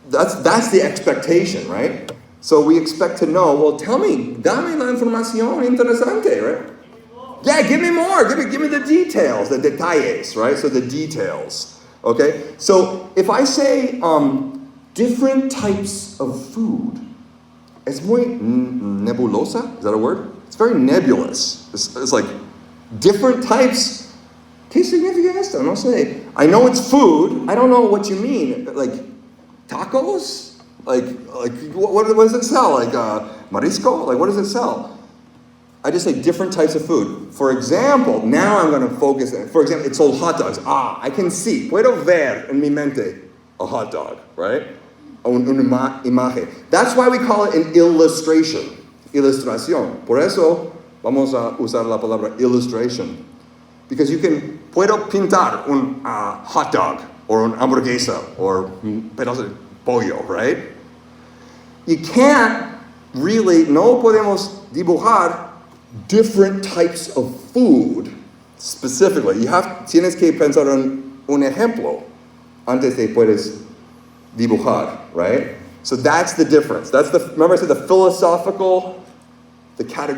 That's the expectation, right? So we expect to know, well, tell me, dame la información interesante, right? Yeah, give me more. Give me the details, the detalles, right? So the details, okay? So if I say different types of food, es muy nebulosa. Is that a word? It's very nebulous. It's like different types. ¿Qué significa esto? No sé. I know it's food. I don't know what you mean. Like tacos? Like what does it sell? Like marisco? Like what does it sell? I just say different types of food. For example, now I'm going to focus. For example, it sold hot dogs. I can see. Puedo ver en mi mente a hot dog, right? Una imagen. That's why we call it an illustration. Ilustración. Por eso vamos a usar la palabra illustration. Because puedo pintar un hot dog, or un hamburguesa, or un pedazo de pollo, right? You can't really, no podemos dibujar different types of food specifically. Tienes que pensar en un ejemplo antes de puedes dibujar, right? So that's the difference. Remember I said the philosophical, the category.